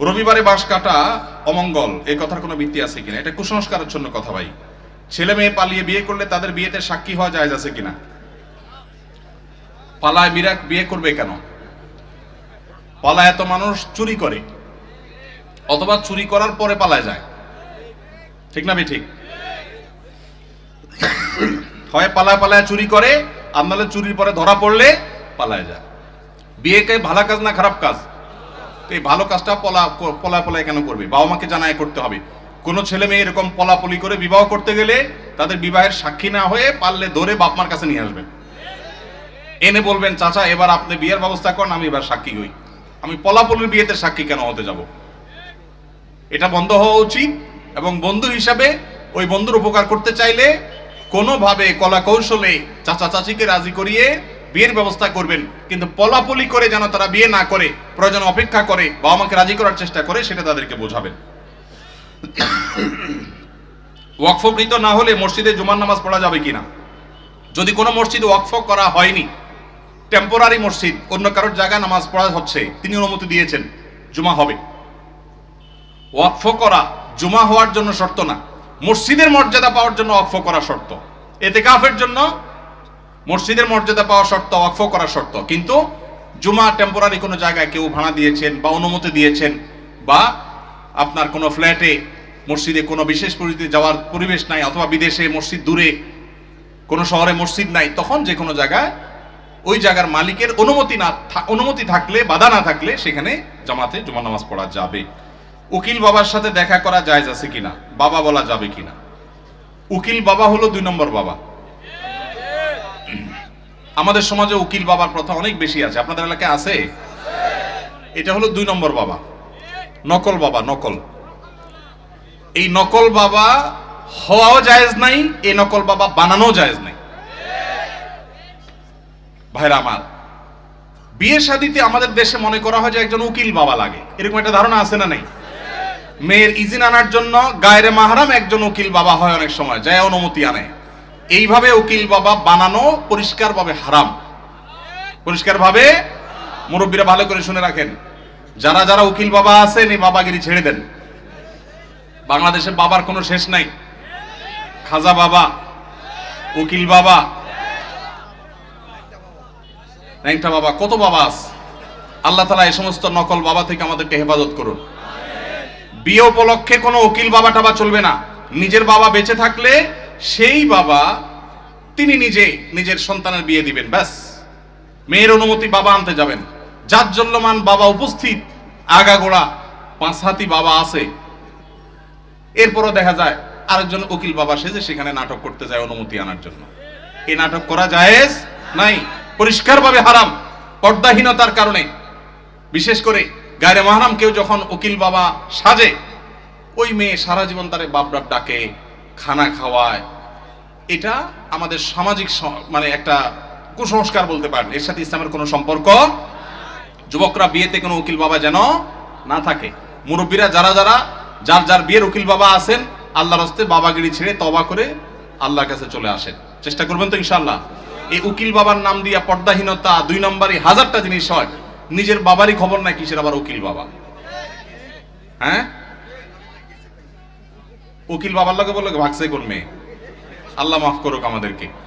রবিবারে বাস কাটা অমঙ্গল, এই কথার কোনো ভিত্তি আছে কিনা? এটা কুসংস্কারের জন্য কথা ভাই। ছেলে মেয়ে পালিয়ে বিয়ে করলে তাদের বিয়েতে সাক্ষী হওয়া জায়েজ আছে কিনা? পালায় বিয়ে করবে কেন? পালায় এত মানুষ চুরি করে, অথবা চুরি করার পরে পালায় যায়, ঠিক না ঠিক? হয় পালায় চুরি করে, আর নাহলে চুরির পরে ধরা পড়লে পালায় যায়। বিয়েকে ভালো কাজ না খারাপ কাজ? এই ভালো কাজটা পলায় কেন করবে? বাবা মাকে জানায় করতে হবে। কোনো ছেলে মেয়ে এরকম পলাপলি করে বিবাহ করতে গেলে তাদের বিবাহের সাক্ষী না হয়ে পারলে ধরে বাপ মার কাছে নিয়ে আসবেন, এনে বলবেন চাচা এবার আপনি বিয়ের ব্যবস্থা করেন, আমি এবার সাক্ষী হই। আমি পলাপলির বিয়েতে সাক্ষী কেন হতে যাব? এটা বন্ধ হওয়া উচিত। এবং বন্ধু হিসাবে ওই বন্ধুর উপকার করতে চাইলে কোনোভাবে কলা কৌশলে চাচা চাচিকে রাজি করিয়ে বিয়ের ব্যবস্থা করবেন, কিন্তু পলাপলি করে যেন তারা বিয়ে না করে, প্রয়োজন অপেক্ষা করে বাবা মাকে রাজি করার চেষ্টা করে, সেটা তাদেরকে বোঝাবেন। ওয়াকফকৃত না হলে মসজিদে জুমার নামাজ পড়া যাবে কিনা? যদি কোনো মসজিদে ওয়াকফ করা হয়নি, টেম্পোরারি মসজিদ, অন্য কারোর জায়গায় নামাজ পড়া হচ্ছে, তিনি অনুমতি দিয়েছেন, জুমা হবে। ওয়াকফ করা জুমা হওয়ার জন্য শর্ত না, মসজিদের মর্যাদা পাওয়ার জন্য ওয়াকফ করা শর্ত। ইতিকাফের জন্য মসজিদের মর্যাদা পাওয়া শর্ত, ওয়াকফ করা শর্ত। কিন্তু জুমা টেম্পোরারি কোনো জায়গায় কেউ ভাড়া দিয়েছেন বা অনুমতি দিয়েছেন, বা আপনার কোনো ফ্ল্যাটে মসজিদে কোনো বিশেষ পরিস্থিতি যাওয়ার পরিবেশ নাই, অথবা বিদেশে মসজিদ দূরে কোনো শহরে মসজিদ নাই, তখন যে কোনো জায়গায় ওই জায়গার মালিকের অনুমতি থাকলে, বাধা না থাকলে সেখানে জামাতে জুমার নামাজ পড়া যাবে। উকিল বাবার সাথে দেখা করা জায়েজ আছে কিনা? বাবা বলা যাবে কিনা? উকিল বাবা হলো 2 নম্বর বাবা। আমাদের সমাজে উকিল বাবার প্রথা অনেক বেশি আছে, আপনাদের এলাকায় আছে? এটা হলো 2 নম্বর বাবা, নকল বাবা। নকল, এই নকল বাবা হওয়াও জায়েজ নাই, এই নকল বাবা বানানো জায়েজ নাই। ভাইরা আমার, বিয়ে শাদীতে আমাদের দেশে মনে করা হয় যে একজন উকিল বাবা লাগে, এরকম একটা ধারণা আছে না নাই? মেয়ের ইজিন আনার জন্য গায়রে মাহরাম একজন উকিল বাবা হয়, অনেক সময় যায় অনুমতি আনে। এইভাবে উকিল বাবা বানানো পরিষ্কারভাবে হারাম, পরিষ্কারভাবে। মুরব্বীরা ভালো করে শুনে রাখেন, যারা যারা উকিল বাবা আছেন এই বাবাগিরি ছেড়ে দেন। বাংলাদেশে বাবার কোনো শেষ নাই। খাজা বাবা, উকিল বাবা, ন্যাংটা বাবা, কত বাবা আছে। আল্লাহ তাআলা এই সমস্ত নকল বাবা থেকে আমাদেরকে হেফাজত করুন। বিয়ে উপলক্ষে কোনো উকিল বাবা টাবা চলবে না। নিজের বাবা বেঁচে থাকলে সেই বাবা তিনি নিজের সন্তানের বিয়ে দিবেন, ব্যাস। মেয়ের অনুমতি বাবা আনতে যাবেন। জাজ্জল্যমান বাবা উপস্থিত, আগাগোড়া 5 হাতি বাবা আছে, এরপরও দেখা যায় আরেকজন উকিল বাবা সেজে সেখানে নাটক করতে যায় অনুমতি আনার জন্য। এই নাটক করা জায়েজ নাই, পরিষ্কারভাবে হারাম। পর্দাহীনতার কারণে, বিশেষ করে গায়রে মাহরাম কেউ যখন উকিল বাবা সাজে, ওই মেয়ে সারা জীবন তারে বাপ বাপ ডাকে, খানা খাওয়ায়। এটা আমাদের সামাজিক মানে একটা কুসংস্কার বলতে পারেন, এর সাথে ইসলামের কোনো সম্পর্ক। যুবকরা বিয়েতে কোনো উকিল বাবা যেন না থাকে। মুরব্বীরা যারা যার বিয়ের উকিল বাবা আছেন, আল্লাহর হস্তে বাবাগিরি ছেড়ে তওবা করে আল্লাহর কাছে চলে আসেন, চেষ্টা করবেন তো ইনশাআল্লাহ। এই উকিল বাবার নাম দিয়া পর্দাহীনতা 2 নম্বরই 1000টা জিনিস হয়। নিজের বাবারই খবর নাই, কিসের আবার উকিল বাবা? হ্যাঁ, উকিল বাবার লগে বলে ভাগছে কোন মেয়ে? আল্লাহ মাফ করুক আমাদেরকে।